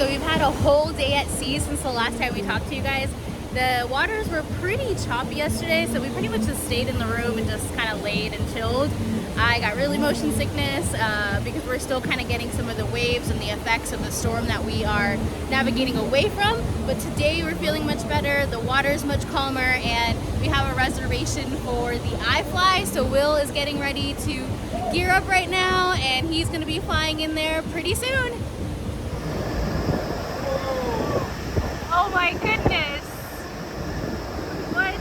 So we've had a whole day at sea since the last time we talked to you guys. The waters were pretty choppy yesterday, so we pretty much just stayed in the room and just kind of laid and chilled. I got really motion sickness because we're still kind of getting some of the waves and the effects of the storm that we are navigating away from. But today we're feeling much better. The water's much calmer, and we have a reservation for the IFly. So Will is getting ready to gear up right now, and he's going to be flying in there pretty soon. Oh my goodness! What?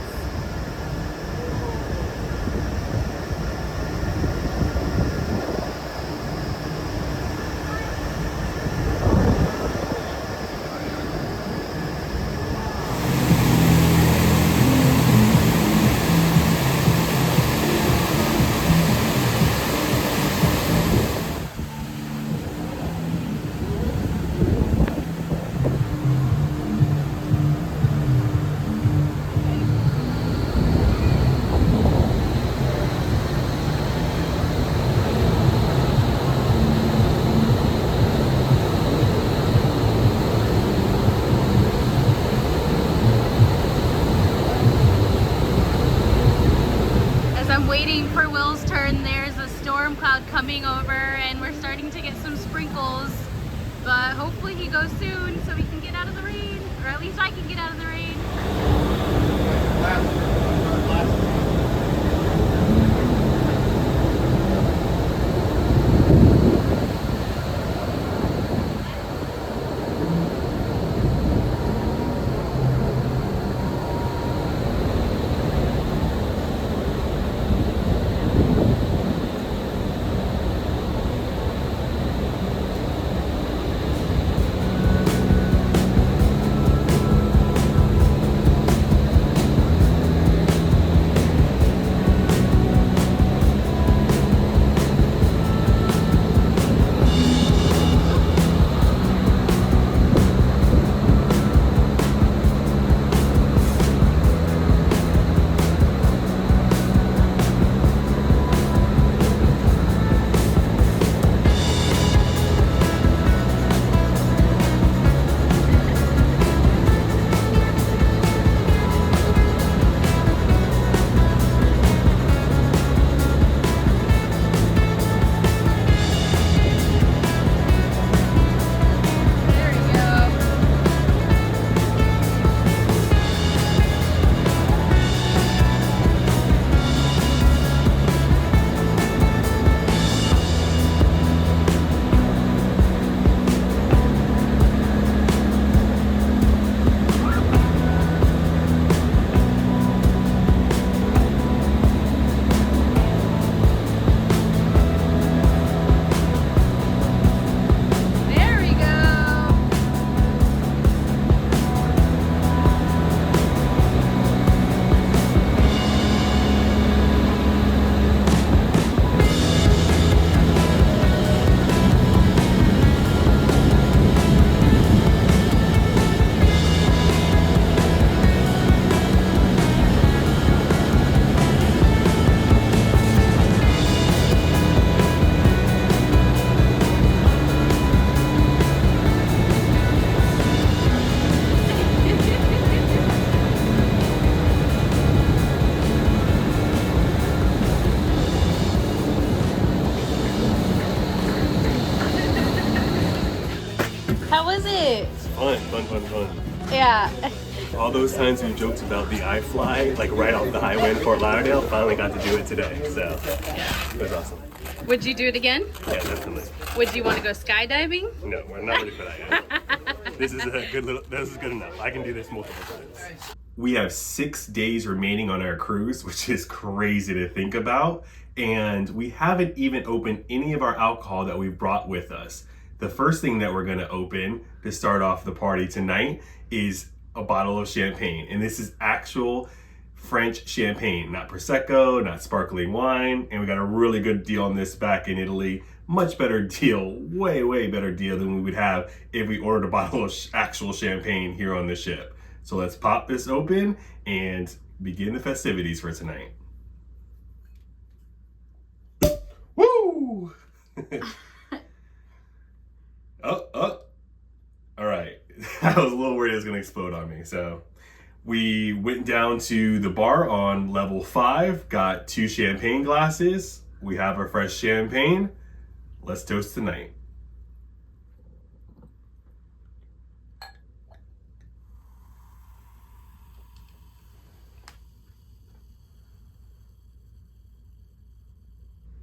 I'm waiting for Will's turn. There's a storm cloud coming over and we're starting to get some sprinkles, but hopefully he goes soon so we can get out of the rain, or at least I can get out of the rain. How was it? Fun. Yeah. All those times we joked about the IFly, like right off the highway in Fort Lauderdale, finally got to do it today. So it was awesome. Would you do it again? Yeah, definitely. Would you want to go skydiving? No, we're not ready for that yet. This is good enough. I can do this multiple times. We have 6 days remaining on our cruise, which is crazy to think about. And we haven't even opened any of our alcohol that we've brought with us. The first thing that we're gonna open to start off the party tonight is a bottle of champagne. And this is actual French champagne, not Prosecco, not sparkling wine. And we got a really good deal on this back in Italy. Much better deal, way better deal than we would have if we ordered a bottle of actual champagne here on the ship. So let's pop this open and begin the festivities for tonight. Woo! All right. I was a little worried it was gonna explode on me. So we went down to the bar on level 5, got 2 champagne glasses. We have our fresh champagne. Let's toast tonight.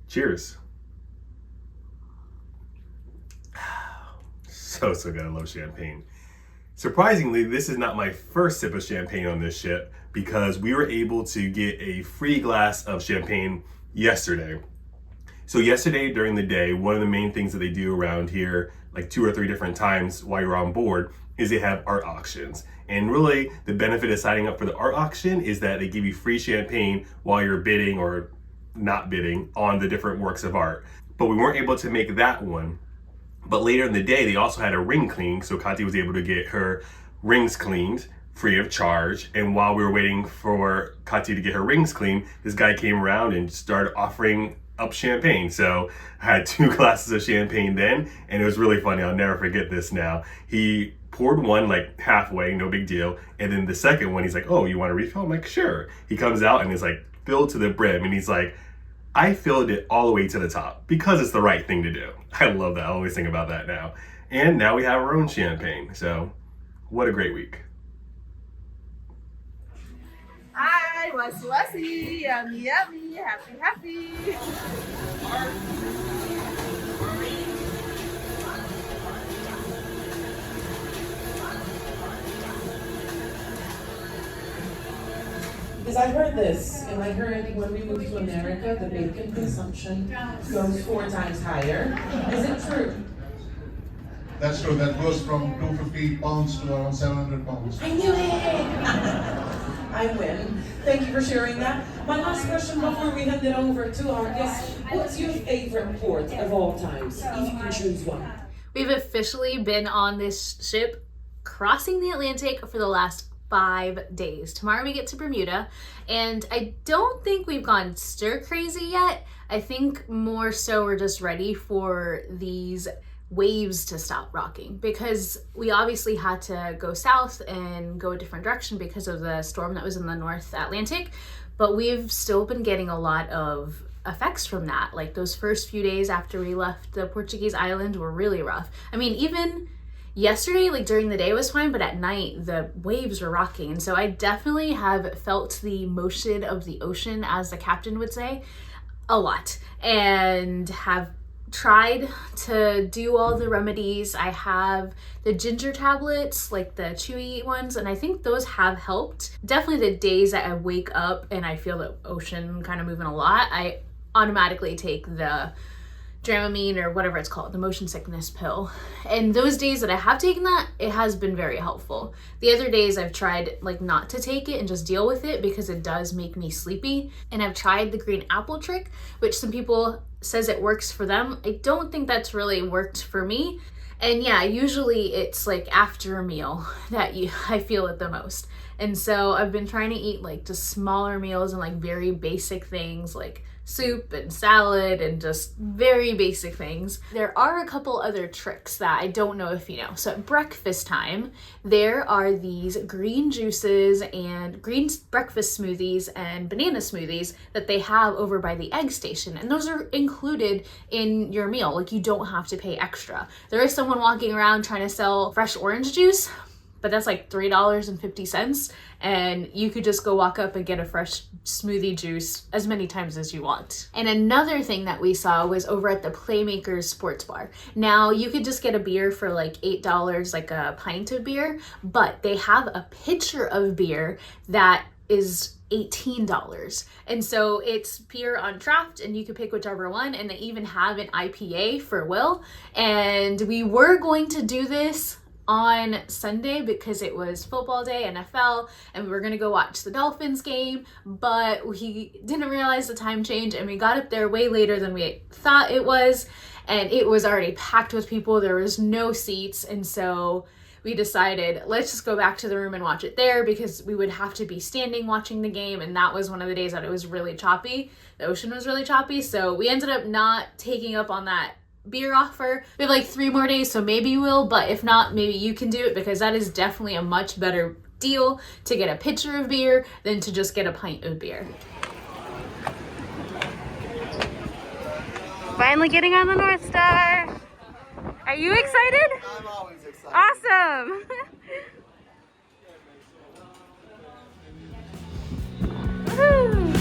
Cheers. So good. I love champagne. Surprisingly, this is not my first sip of champagne on this ship because we were able to get a free glass of champagne yesterday. So yesterday during the day, one of the main things that they do around here, like 2 or 3 different times while you're on board, is they have art auctions. And really the benefit of signing up for the art auction is that they give you free champagne while you're bidding or not bidding on the different works of art. But we weren't able to make that one. But later in the day, they also had a ring cleaning, so Katy was able to get her rings cleaned free of charge. And while we were waiting for Katy to get her rings cleaned, this guy came around and started offering up champagne. So I had 2 glasses of champagne then, and it was really funny. I'll never forget this now. He poured one like halfway, no big deal. And then the second one, he's like, oh, you want a refill? I'm like, sure. He comes out and it's like filled to the brim. And he's like, I filled it all the way to the top because it's the right thing to do. I love that. I always think about that now. And now we have our own champagne. So what a great week. Hi, wasi-wasi, yummy, yummy, happy, happy. Because I heard this, and I heard when we moved to America, the bacon consumption goes 4 times higher. Is it true? That's true. That goes from 250 pounds to around 700 pounds. I knew it! I win. Thank you for sharing that. My last question before we hand it over to our guests, what's your favorite port of all times, if you can choose one? We've officially been on this ship crossing the Atlantic for the last 5 days. Tomorrow we get to Bermuda, and I don't think we've gone stir crazy yet. I think more so we're just ready for these waves to stop rocking, because we obviously had to go south and go a different direction because of the storm that was in the North Atlantic, but we've still been getting a lot of effects from that. Like those first few days after we left the Portuguese island were really rough. I mean, even yesterday, like during the day was fine, but at night the waves were rocking. And so I definitely have felt the motion of the ocean, as the captain would say, a lot, and have tried to do all the remedies. I have the ginger tablets, like the chewy ones, and I think those have helped. Definitely the days that I wake up and I feel the ocean kind of moving a lot, I automatically take the Dramamine or whatever it's called, the motion sickness pill. And those days that I have taken that, it has been very helpful. The other days I've tried like not to take it and just deal with it because it does make me sleepy. And I've tried the green apple trick, which some people says it works for them. I don't think that's really worked for me. And yeah, usually it's like after a meal that I feel it the most. And so I've been trying to eat like just smaller meals and like very basic things like soup and salad and just very basic things. There are a couple other tricks that I don't know if you know. So at breakfast time, there are these green juices and green breakfast smoothies and banana smoothies that they have over by the egg station. And those are included in your meal. Like you don't have to pay extra. There is someone walking around trying to sell fresh orange juice, but that's like $3.50, and you could just go walk up and get a fresh smoothie juice as many times as you want. And another thing that we saw was over at the Playmakers Sports Bar. Now you could just get a beer for like $8, like a pint of beer, but they have a pitcher of beer that is $18. And so it's beer on draft and you can pick whichever one, and they even have an IPA for Will. And we were going to do this on Sunday because it was football day, NFL, and we were gonna go watch the Dolphins game, but we didn't realize the time change and we got up there way later than we thought it was, and it was already packed with people. There was no seats, and so we decided let's just go back to the room and watch it there because we would have to be standing watching the game, and that was one of the days that it was really choppy. The ocean was really choppy, so we ended up not taking up on that beer offer. We have like 3 more days, so maybe you will, but if not, maybe you can do it, because that is definitely a much better deal to get a pitcher of beer than to just get a pint of beer. Finally getting on the North Star. Are you excited? I'm always excited. Awesome. Woo.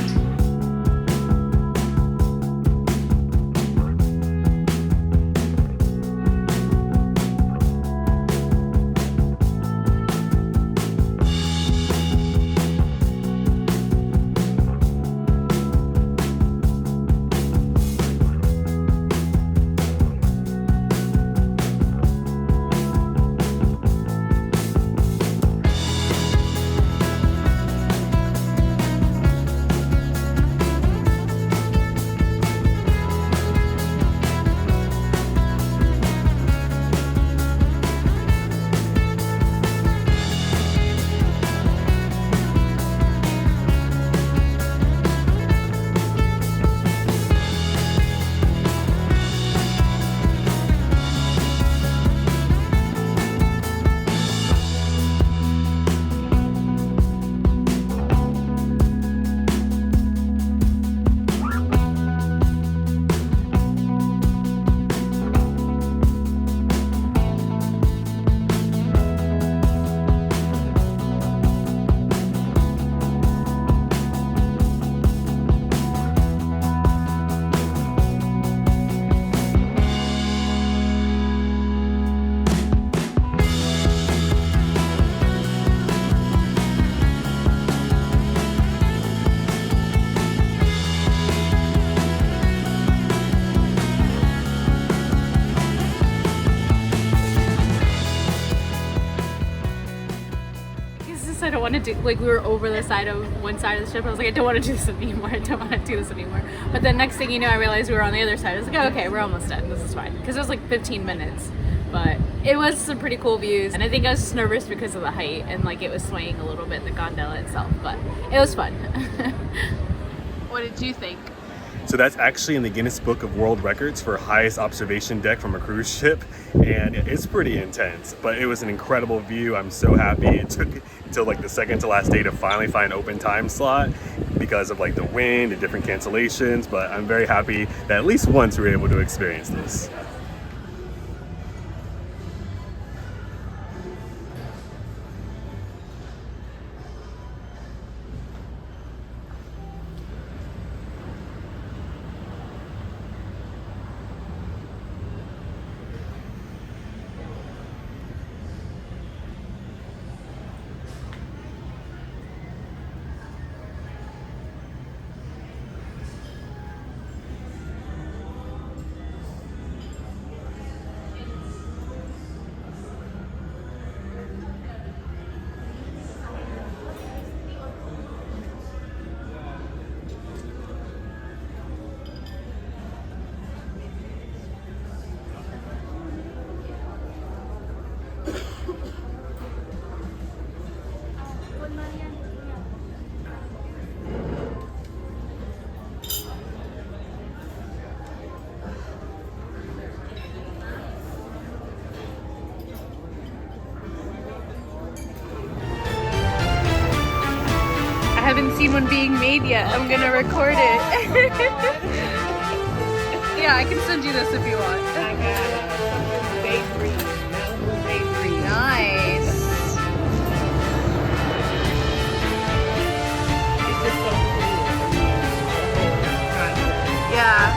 I don't want to do, like, we were over the side of one side of the ship. I was like, I don't want to do this anymore. I don't want to do this anymore. But then next thing you know, I realized we were on the other side. I was like, oh, okay, we're almost done. This is fine. Because it was like 15 minutes. But it was some pretty cool views. And I think I was just nervous because of the height. And like it was swaying a little bit, the gondola itself. But it was fun. What did you think? So that's actually in the Guinness Book of World Records for highest observation deck from a cruise ship, and it's pretty intense, but it was an incredible view. I'm so happy. It took until like the second to last day to finally find an open time slot because of like the wind and different cancellations, but I'm very happy that at least once we were able to experience this. I haven't seen one being made yet. I'm gonna record it. Yeah, I can send you this if you want. I got bakery, Malibu bakery. Nice. It's just so cool. Yeah.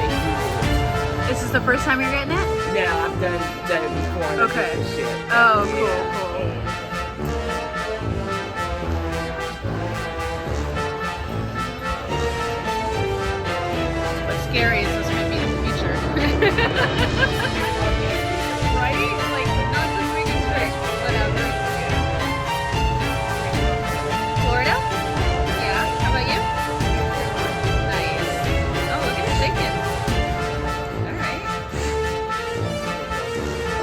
This is the first time you're getting it? Yeah, I've done it before. on a Okay. different ship. Oh, cool, Yeah. cool. What's scary is this might be the future. Right? Like, not just making tricks, whatever. Florida? Yeah. How about you? Nice. Oh, look at it shaking. Alright.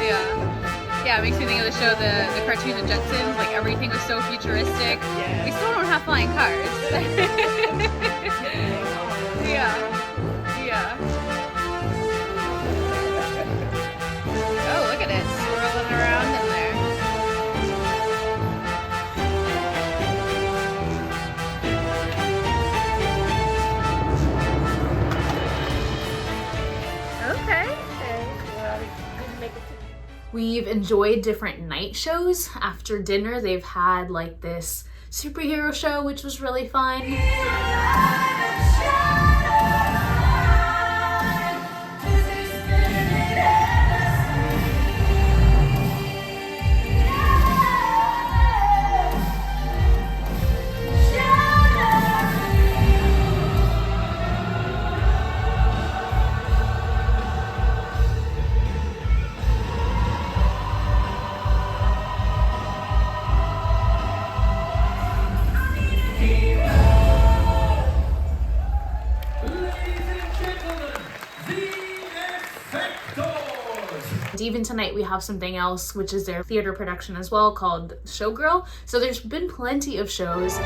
Yeah. Yeah, it makes me think of the show, the cartoon The Jetsons. Like, everything was so futuristic. Yeah. We still don't have flying cars. Yeah. Yeah. enjoyed different night shows. After dinner, they've had like this superhero show, which was really fun. Even tonight we have something else, which is their theater production as well, called Showgirl. So there's been plenty of shows.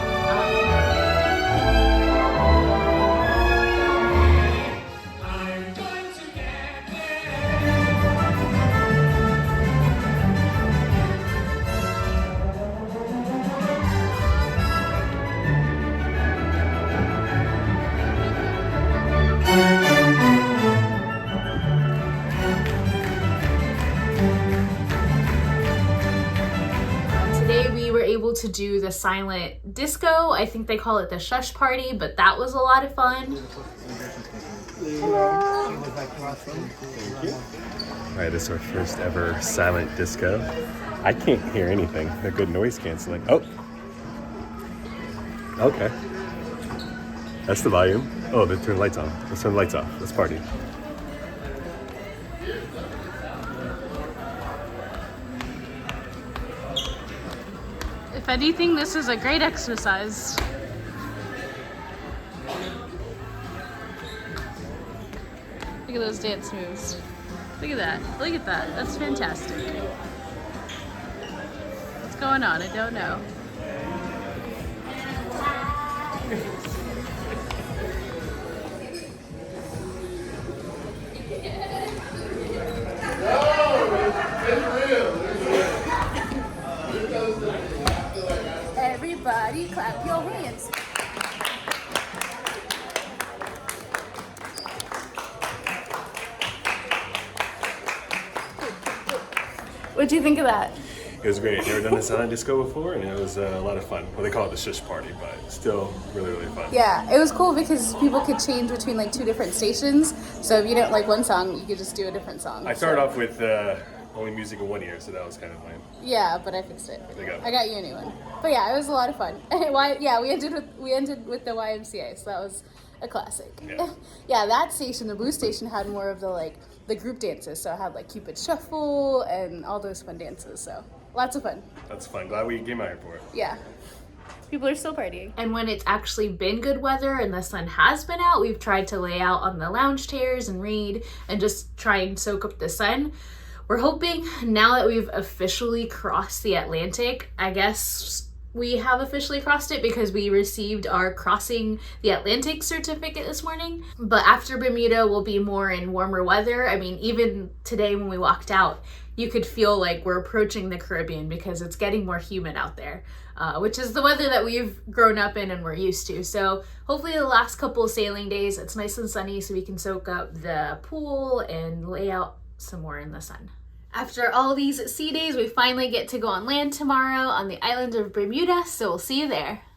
To do the silent disco. I think they call it the shush party, but that was a lot of fun. Thank you. All right, this is our first ever silent disco. I can't hear anything. They're good noise canceling. Oh, okay. That's the volume. Oh, they turn the lights on. Let's turn the lights off. Let's party. If anything, this is a great exercise. Look at those dance moves. Look at that. Look at that. That's fantastic. What's going on? I don't know. Everybody clap your hands. What'd you think of that? It was great. Never done a silent disco before, and it was a lot of fun. Well, they call it the shush party, but still really, really fun. Yeah, it was cool because people could change between like 2 different stations. So if you don't like one song, you could just do a different song. I started off with only music in one ear, so that was kind of lame. Yeah, but I fixed it. There you go. I got you a new one. But yeah, it was a lot of fun. We ended with the YMCA, so that was a classic. Yeah. Yeah, that station, the blue station, had more of the group dances. So it had like Cupid Shuffle and all those fun dances. So lots of fun. That's fun. Glad we came out here for it. Yeah. People are still partying. And when it's actually been good weather and the sun has been out, we've tried to lay out on the lounge chairs and read and just try and soak up the sun. We're hoping now that we've officially crossed the Atlantic, I guess we have officially crossed it because we received our crossing the Atlantic certificate this morning. But after Bermuda, we'll be more in warmer weather. I mean, even today when we walked out, you could feel like we're approaching the Caribbean because it's getting more humid out there, which is the weather that we've grown up in and we're used to. So hopefully the last couple of sailing days, it's nice and sunny so we can soak up the pool and lay out some more in the sun. After all these sea days, we finally get to go on land tomorrow on the island of Bermuda, so we'll see you there.